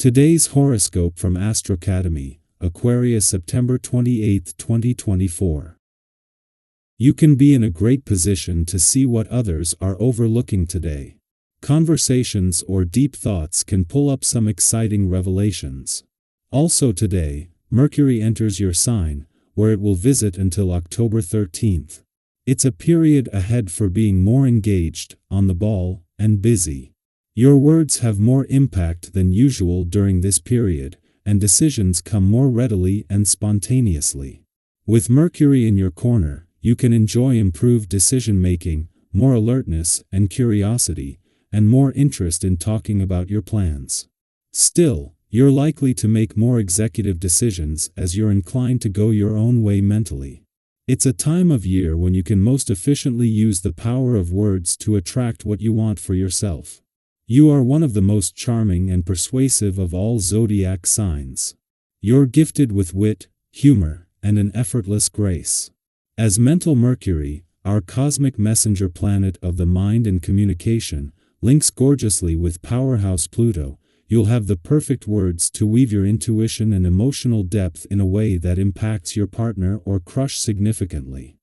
Today's horoscope from Astrocademy, Aquarius September 28, 2024. You can be in a great position to see what others are overlooking today. Conversations or deep thoughts can pull up some exciting revelations. Also today, Mercury enters your sign, where it will visit until October 13th. It's a period ahead for being more engaged, on the ball, and busy. Your words have more impact than usual during this period, and decisions come more readily and spontaneously. With Mercury in your corner, you can enjoy improved decision-making, more alertness and curiosity, and more interest in talking about your plans. Still, you're likely to make more executive decisions as you're inclined to go your own way mentally. It's a time of year when you can most efficiently use the power of words to attract what you want for yourself. You are one of the most charming and persuasive of all zodiac signs. You're gifted with wit, humor, and an effortless grace. As mental Mercury, our cosmic messenger planet of the mind and communication, links gorgeously with powerhouse Pluto, you'll have the perfect words to weave your intuition and emotional depth in a way that impacts your partner or crush significantly.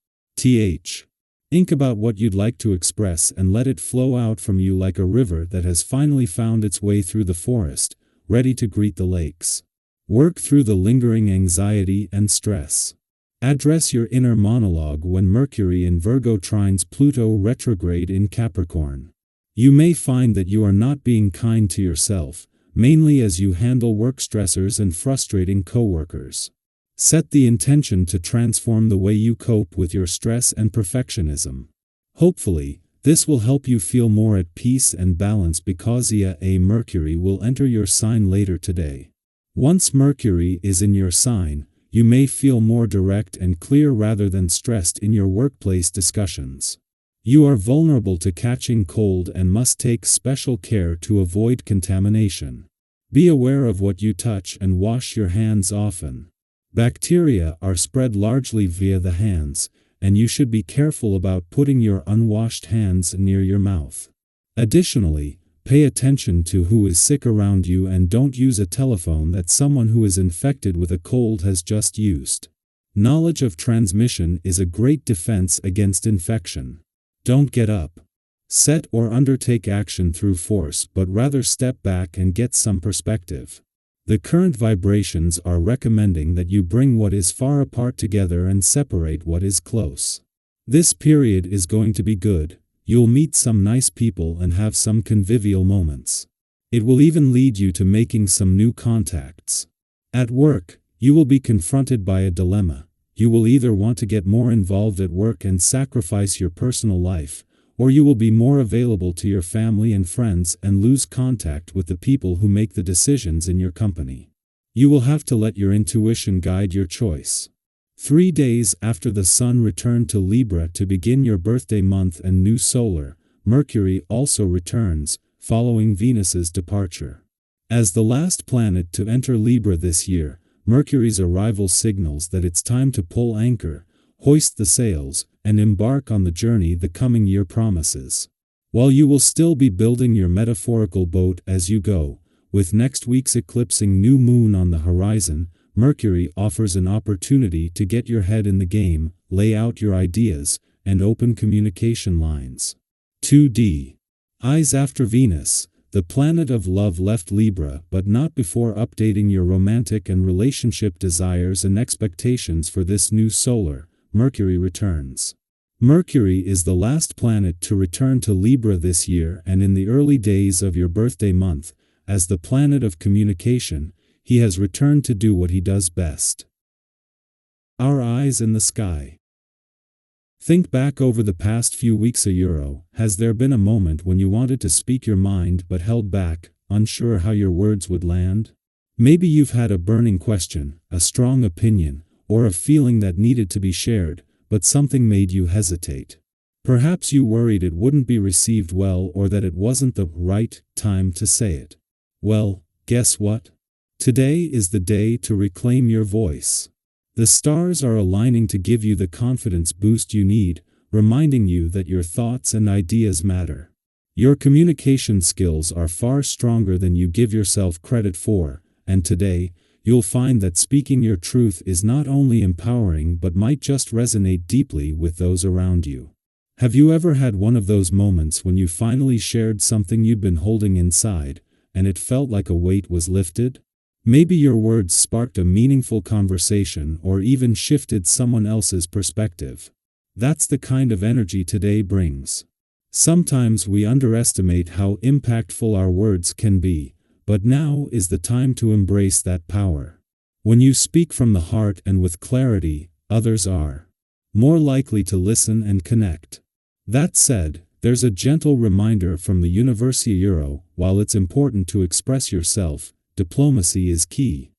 Think about what you'd like to express and let it flow out from you like a river that has finally found its way through the forest, ready to greet the lakes. Work through the lingering anxiety and stress. Address your inner monologue when Mercury in Virgo trines Pluto retrograde in Capricorn. You may find that you are not being kind to yourself, mainly as you handle work stressors and frustrating coworkers. Set the intention to transform the way you cope with your stress and perfectionism. Hopefully, this will help you feel more at peace and balance because Mercury will enter your sign later today. Once Mercury is in your sign, you may feel more direct and clear rather than stressed in your workplace discussions. You are vulnerable to catching cold and must take special care to avoid contamination. Be aware of what you touch and wash your hands often. Bacteria are spread largely via the hands, and you should be careful about putting your unwashed hands near your mouth. Additionally, pay attention to who is sick around you and don't use a telephone that someone who is infected with a cold has just used. Knowledge of transmission is a great defense against infection. Don't get up, set or undertake action through force but rather step back and get some perspective. The current vibrations are recommending that you bring what is far apart together and separate what is close. This period is going to be good. You'll meet some nice people and have some convivial moments. It will even lead you to making some new contacts. At work, you will be confronted by a dilemma. You will either want to get more involved at work and sacrifice your personal life, or you will be more available to your family and friends and lose contact with the people who make the decisions in your company. You will have to let your intuition guide your choice. 3 days after the Sun returned to Libra to begin your birthday month and new solar, Mercury also returns, following Venus's departure. As the last planet to enter Libra this year, Mercury's arrival signals that it's time to pull anchor, hoist the sails, and embark on the journey the coming year promises. While you will still be building your metaphorical boat as you go, with next week's eclipsing new moon on the horizon, Mercury offers an opportunity to get your head in the game, lay out your ideas, and open communication lines. 2D. Eyes after Venus, the planet of love left Libra but not before updating your romantic and relationship desires and expectations for this new solar. Mercury returns. Mercury is the last planet to return to Libra this year and in the early days of your birthday month, as the planet of communication, he has returned to do what he does best. Our eyes in the sky. Think back over the past few weeks. Has there been a moment when you wanted to speak your mind but held back, unsure how your words would land? Maybe you've had a burning question, a strong opinion, or a feeling that needed to be shared, but something made you hesitate. Perhaps you worried it wouldn't be received well or that it wasn't the right time to say it. Well, guess what? Today is the day to reclaim your voice. The stars are aligning to give you the confidence boost you need, reminding you that your thoughts and ideas matter. Your communication skills are far stronger than you give yourself credit for, and today, you'll find that speaking your truth is not only empowering but might just resonate deeply with those around you. Have you ever had one of those moments when you finally shared something you'd been holding inside, and it felt like a weight was lifted? Maybe your words sparked a meaningful conversation or even shifted someone else's perspective. That's the kind of energy today brings. Sometimes we underestimate how impactful our words can be, but now is the time to embrace that power. When you speak from the heart and with clarity, others are more likely to listen and connect. That said, there's a gentle reminder from the Universi. While it's important to express yourself, diplomacy is key.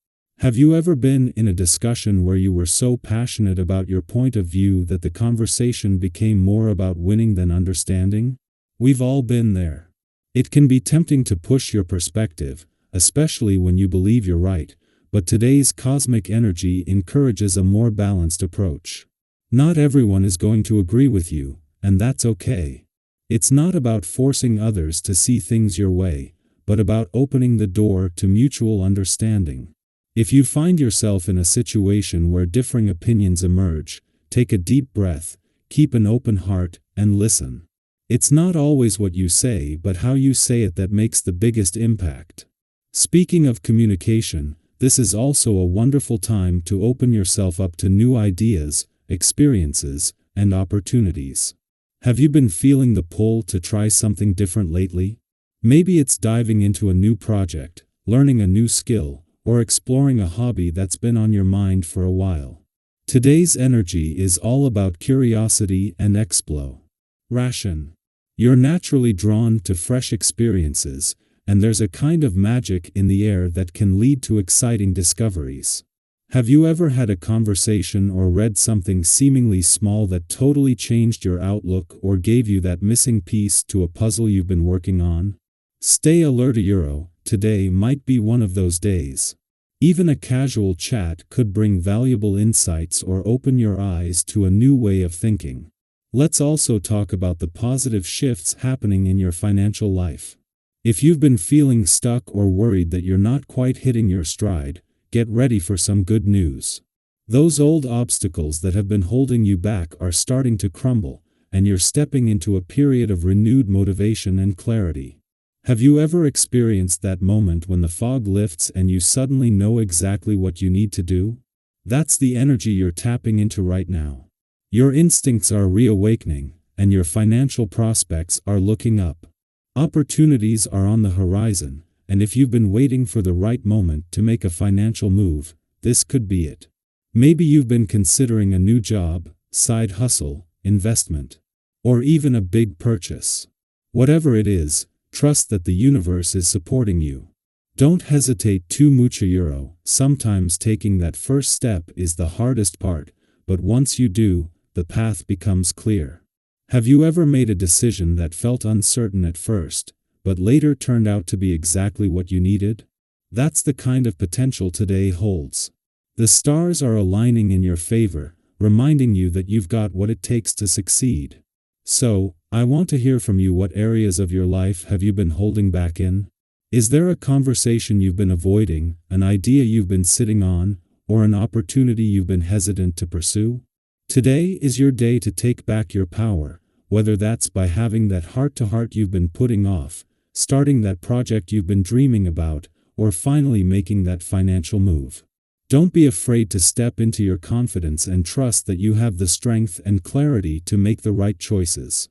Have you ever been in a discussion where you were so passionate about your point of view that the conversation became more about winning than understanding? We've all been there. It can be tempting to push your perspective, especially when you believe you're right, but today's cosmic energy encourages a more balanced approach. Not everyone is going to agree with you, and that's okay. It's not about forcing others to see things your way, but about opening the door to mutual understanding. If you find yourself in a situation where differing opinions emerge, take a deep breath, keep an open heart, and listen. It's not always what you say but how you say it that makes the biggest impact. Speaking of communication, this is also a wonderful time to open yourself up to new ideas, experiences, and opportunities. Have you been feeling the pull to try something different lately? Maybe it's diving into a new project, learning a new skill, or exploring a hobby that's been on your mind for a while. Today's energy is all about curiosity and exploration. You're naturally drawn to fresh experiences, and there's a kind of magic in the air that can lead to exciting discoveries. Have you ever had a conversation or read something seemingly small that totally changed your outlook or gave you that missing piece to a puzzle you've been working on? Stay alert. Today might be one of those days. Even a casual chat could bring valuable insights or open your eyes to a new way of thinking. Let's also talk about the positive shifts happening in your financial life. If you've been feeling stuck or worried that you're not quite hitting your stride, get ready for some good news. Those old obstacles that have been holding you back are starting to crumble, and you're stepping into a period of renewed motivation and clarity. Have you ever experienced that moment when the fog lifts and you suddenly know exactly what you need to do? That's the energy you're tapping into right now. Your instincts are reawakening, and your financial prospects are looking up. Opportunities are on the horizon, and if you've been waiting for the right moment to make a financial move, this could be it. Maybe you've been considering a new job, side hustle, investment, or even a big purchase. Whatever it is, trust that the universe is supporting you. Don't hesitate too much. Sometimes taking that first step is the hardest part, but once you do, the path becomes clear. Have you ever made a decision that felt uncertain at first, but later turned out to be exactly what you needed? That's the kind of potential today holds. The stars are aligning in your favor, reminding you that you've got what it takes to succeed. So, I want to hear from you. What areas of your life have you been holding back in? Is there a conversation you've been avoiding, an idea you've been sitting on, or an opportunity you've been hesitant to pursue? Today is your day to take back your power, whether that's by having that heart-to-heart you've been putting off, starting that project you've been dreaming about, or finally making that financial move. Don't be afraid to step into your confidence and trust that you have the strength and clarity to make the right choices.